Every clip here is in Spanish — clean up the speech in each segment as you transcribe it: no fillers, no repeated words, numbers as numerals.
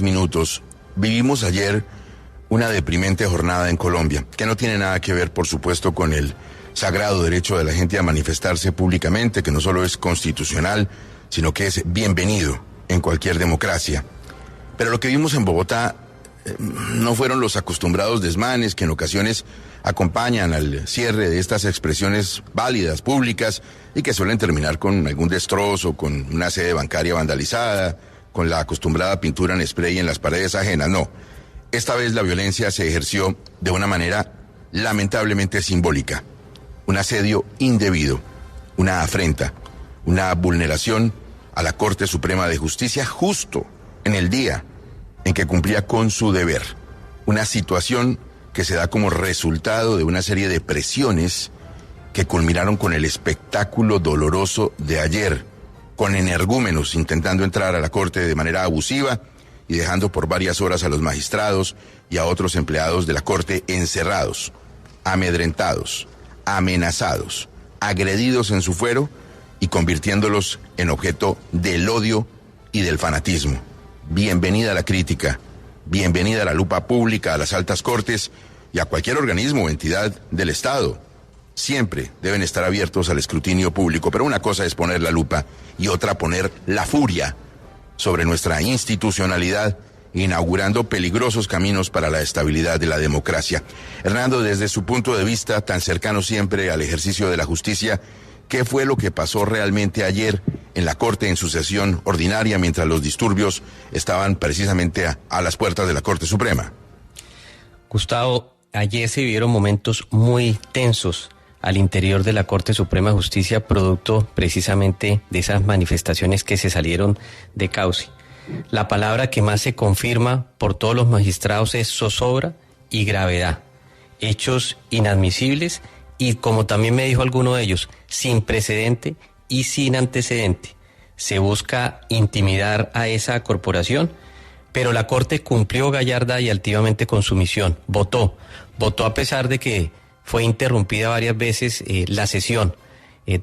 minutos. Vivimos ayer una deprimente jornada en Colombia, que no tiene nada que ver, por supuesto, con el sagrado derecho de la gente a manifestarse públicamente, que no solo es constitucional, sino que es bienvenido en cualquier democracia. Pero lo que vimos en Bogotá no fueron los acostumbrados desmanes que en ocasiones acompañan al cierre de estas expresiones válidas, públicas, y que suelen terminar con algún destrozo, con una sede bancaria vandalizada, con la acostumbrada pintura en spray en las paredes ajenas. No, esta vez la violencia se ejerció de una manera lamentablemente simbólica. Un asedio indebido, una afrenta, una vulneración a la Corte Suprema de Justicia justo en el día en que cumplía con su deber. Una situación que se da como resultado de una serie de presiones que culminaron con el espectáculo doloroso de ayer, con energúmenos intentando entrar a la Corte de manera abusiva y dejando por varias horas a los magistrados y a otros empleados de la Corte encerrados, amedrentados, amenazados, agredidos en su fuero y convirtiéndolos en objeto del odio y del fanatismo. Bienvenida a la crítica, bienvenida a la lupa pública, a las altas cortes y a cualquier organismo o entidad del Estado. Siempre deben estar abiertos al escrutinio público, pero una cosa es poner la lupa y otra poner la furia sobre nuestra institucionalidad, inaugurando peligrosos caminos para la estabilidad de la democracia. Hernando, desde su punto de vista tan cercano siempre al ejercicio de la justicia, ¿qué fue lo que pasó realmente ayer en la Corte en su sesión ordinaria mientras los disturbios estaban precisamente a las puertas de la Corte Suprema? Gustavo, ayer se vivieron momentos muy tensos al interior de la Corte Suprema de Justicia, producto precisamente de esas manifestaciones que se salieron de cauce. La palabra que más se confirma por todos los magistrados es zozobra y gravedad. Hechos inadmisibles y, como también me dijo alguno de ellos, sin precedente y sin antecedente. Se busca intimidar a esa corporación, pero la Corte cumplió gallarda y altivamente con su misión. Votó a pesar de que fue interrumpida varias veces la sesión.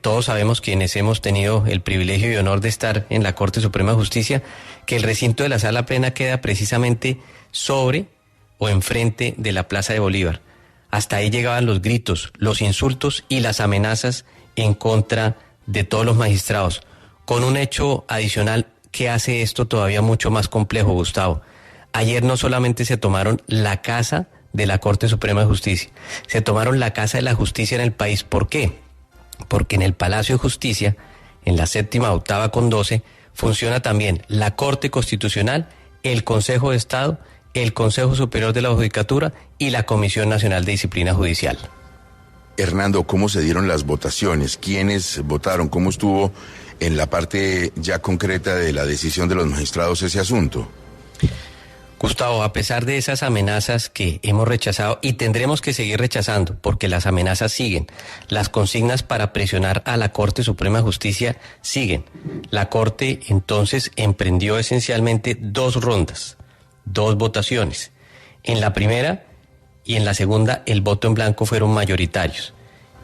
Todos sabemos, quienes hemos tenido el privilegio y honor de estar en la Corte Suprema de Justicia, que el recinto de la Sala Plena queda precisamente sobre o enfrente de la Plaza de Bolívar. Hasta ahí llegaban los gritos, los insultos y las amenazas en contra de todos los magistrados, con un hecho adicional que hace esto todavía mucho más complejo, Gustavo. Ayer no solamente se tomaron la casa de la Corte Suprema de Justicia, se tomaron la casa de la justicia en el país. ¿Por qué? Porque en el Palacio de Justicia, en la 7ª, 8ª con 12, funciona también la Corte Constitucional, el Consejo de Estado, el Consejo Superior de la Judicatura y la Comisión Nacional de Disciplina Judicial. Hernando, ¿cómo se dieron las votaciones? ¿Quiénes votaron? ¿Cómo estuvo en la parte ya concreta de la decisión de los magistrados ese asunto? Gustavo, a pesar de esas amenazas que hemos rechazado y tendremos que seguir rechazando, porque las amenazas siguen, las consignas para presionar a la Corte Suprema de Justicia siguen. La Corte entonces emprendió esencialmente 2 rondas, 2 votaciones. En la primera y en la segunda el voto en blanco fueron mayoritarios.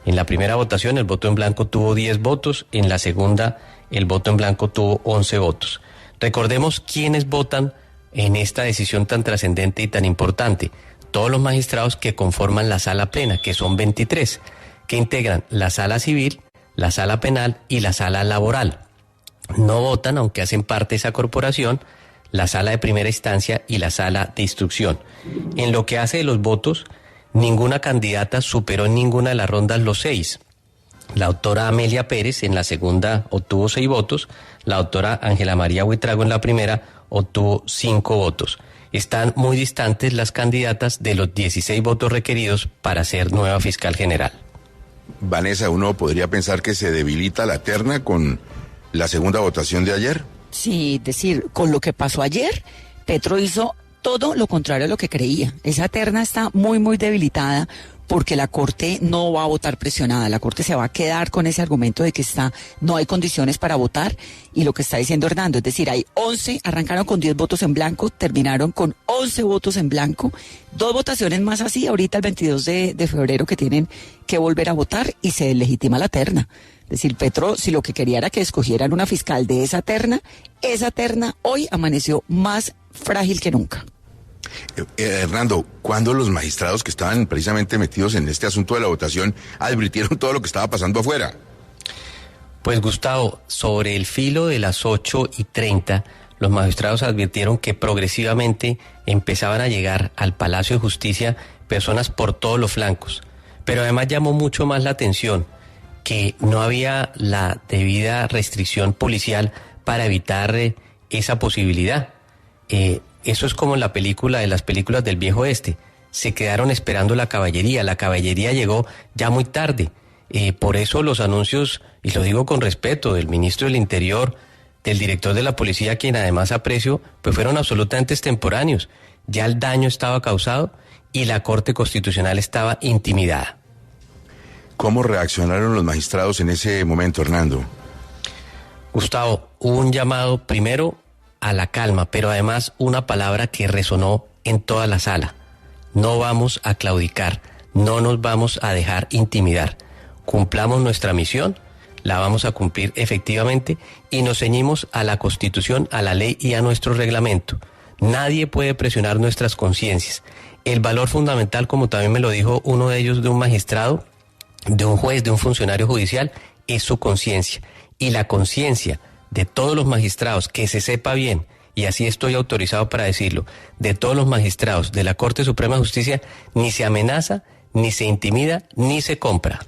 En la primera votación el voto en blanco tuvo 10 votos, en la segunda el voto en blanco tuvo 11 votos. Recordemos quiénes votan en esta decisión tan trascendente y tan importante. Todos los magistrados que conforman la Sala Plena, que son 23, que integran la Sala Civil, la Sala Penal y la Sala Laboral. No votan, aunque hacen parte de esa corporación, la Sala de Primera Instancia y la Sala de Instrucción. En lo que hace de los votos, ninguna candidata superó en ninguna de las rondas los 6. La doctora Amelia Pérez en la segunda obtuvo 6 votos, la doctora Ángela María Buitrago en la primera obtuvo 5 votos. Están muy distantes las candidatas de los 16 votos requeridos para ser nueva fiscal general. Vanessa, ¿uno podría pensar que se debilita la terna con la segunda votación de ayer? Sí, es decir, con lo que pasó ayer, Petro hizo todo lo contrario a lo que creía. Esa terna está muy, muy debilitada porque la Corte no va a votar presionada. La Corte se va a quedar con ese argumento de que no hay condiciones para votar, y lo que está diciendo Hernando, es decir, hay 11, arrancaron con 10 votos en blanco, terminaron con 11 votos en blanco, 2 votaciones más así, ahorita el 22 de febrero que tienen que volver a votar y se deslegitima la terna. Es decir, Petro, si lo que quería era que escogieran una fiscal de esa terna hoy amaneció más frágil que nunca. Hernando, ¿cuándo los magistrados que estaban precisamente metidos en este asunto de la votación advirtieron todo lo que estaba pasando afuera? Pues Gustavo, sobre el filo de las 8:30, los magistrados advirtieron que progresivamente empezaban a llegar al Palacio de Justicia personas por todos los flancos. Pero además llamó mucho más la atención que no había la debida restricción policial para evitar esa posibilidad. Eso es como en las películas del viejo oeste. Se quedaron esperando la caballería llegó ya muy tarde. Por eso los anuncios, y lo digo con respeto, del ministro del Interior, del director de la policía, quien además aprecio, pues fueron absolutamente extemporáneos. Ya el daño estaba causado y la Corte Constitucional estaba intimidada. ¿Cómo reaccionaron los magistrados en ese momento, Hernando? Gustavo, hubo un llamado primero a la calma, pero además una palabra que resonó en toda la sala. No vamos a claudicar, no nos vamos a dejar intimidar. Cumplamos nuestra misión, la vamos a cumplir efectivamente y nos ceñimos a la Constitución, a la ley y a nuestro reglamento. Nadie puede presionar nuestras conciencias. El valor fundamental, como también me lo dijo uno de ellos, de un magistrado, de un juez, de un funcionario judicial, es su conciencia. Y la conciencia de todos los magistrados, que se sepa bien, y así estoy autorizado para decirlo, de todos los magistrados de la Corte Suprema de Justicia, ni se amenaza, ni se intimida, ni se compra.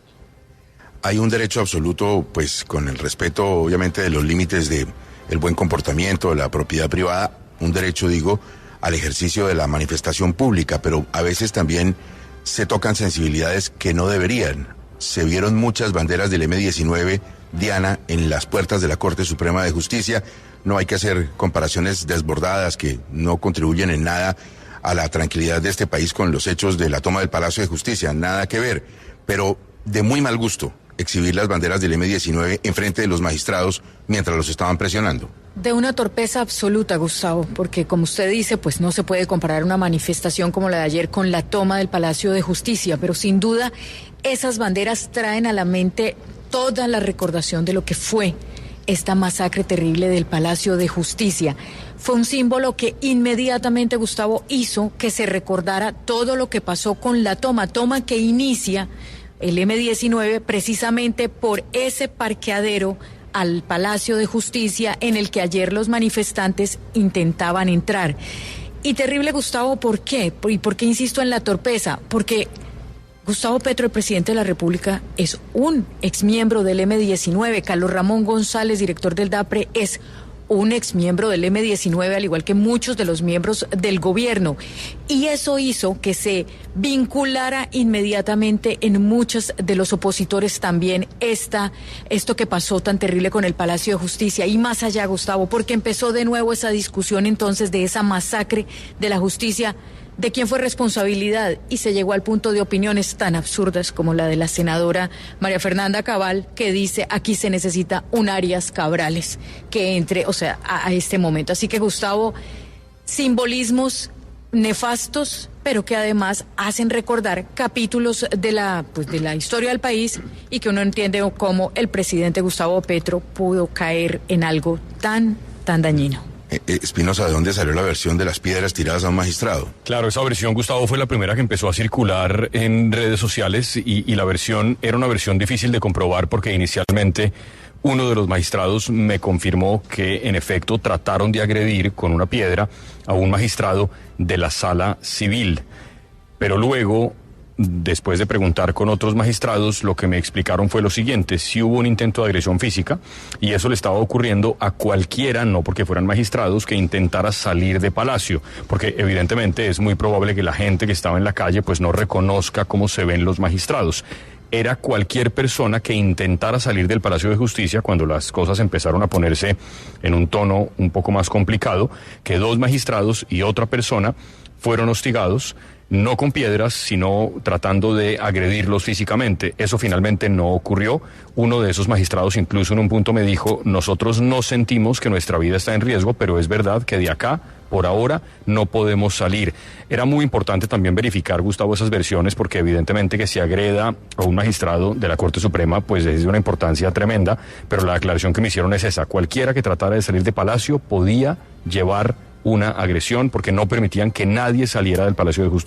Hay un derecho absoluto, pues con el respeto obviamente de los límites de el buen comportamiento, de la propiedad privada, un derecho, digo, al ejercicio de la manifestación pública, pero a veces también se tocan sensibilidades que no deberían. Se vieron muchas banderas del M-19, Diana, en las puertas de la Corte Suprema de Justicia. No hay que hacer comparaciones desbordadas que no contribuyen en nada a la tranquilidad de este país con los hechos de la toma del Palacio de Justicia, nada que ver, pero de muy mal gusto exhibir las banderas del M-19 enfrente de los magistrados mientras los estaban presionando. De una torpeza absoluta, Gustavo, porque como usted dice, pues no se puede comparar una manifestación como la de ayer con la toma del Palacio de Justicia, pero sin duda esas banderas traen a la mente toda la recordación de lo que fue esta masacre terrible del Palacio de Justicia. Fue un símbolo que inmediatamente, Gustavo, hizo que se recordara todo lo que pasó con la toma que inicia el M-19 precisamente por ese parqueadero al Palacio de Justicia en el que ayer los manifestantes intentaban entrar. Y terrible, Gustavo, ¿por qué? ¿Y por qué insisto en la torpeza? Porque Gustavo Petro, el presidente de la República, es un exmiembro del M-19. Carlos Ramón González, director del DAPRE, es un exmiembro del M-19, al igual que muchos de los miembros del gobierno. Y eso hizo que se vinculara inmediatamente en muchos de los opositores también esto que pasó tan terrible con el Palacio de Justicia. Y más allá, Gustavo, porque empezó de nuevo esa discusión entonces de esa masacre de la justicia, de quién fue responsabilidad, y se llegó al punto de opiniones tan absurdas como la de la senadora María Fernanda Cabal, que dice aquí se necesita un Arias Cabrales que entre, a este momento. Así que, Gustavo, simbolismos nefastos, pero que además hacen recordar capítulos de la historia del país, y que uno entiende cómo el presidente Gustavo Petro pudo caer en algo tan dañino. Espinosa, ¿de dónde salió la versión de las piedras tiradas a un magistrado? Claro, esa versión, Gustavo, fue la primera que empezó a circular en redes sociales y la versión era una versión difícil de comprobar porque inicialmente uno de los magistrados me confirmó que en efecto trataron de agredir con una piedra a un magistrado de la Sala Civil, pero luego, después de preguntar con otros magistrados, lo que me explicaron fue lo siguiente: sí hubo un intento de agresión física y eso le estaba ocurriendo a cualquiera, no porque fueran magistrados, que intentara salir de Palacio, porque evidentemente es muy probable que la gente que estaba en la calle pues no reconozca cómo se ven los magistrados. Era cualquier persona que intentara salir del Palacio de Justicia cuando las cosas empezaron a ponerse en un tono un poco más complicado, que dos magistrados y otra persona fueron hostigados, no con piedras, sino tratando de agredirlos físicamente. Eso finalmente no ocurrió. Uno de esos magistrados incluso en un punto me dijo: nosotros no sentimos que nuestra vida está en riesgo, pero es verdad que de acá, por ahora, no podemos salir. Era muy importante también verificar, Gustavo, esas versiones, porque evidentemente que se agreda a un magistrado de la Corte Suprema, pues es de una importancia tremenda, pero la aclaración que me hicieron es esa: cualquiera que tratara de salir de Palacio podía llevar una agresión porque no permitían que nadie saliera del Palacio de Justicia.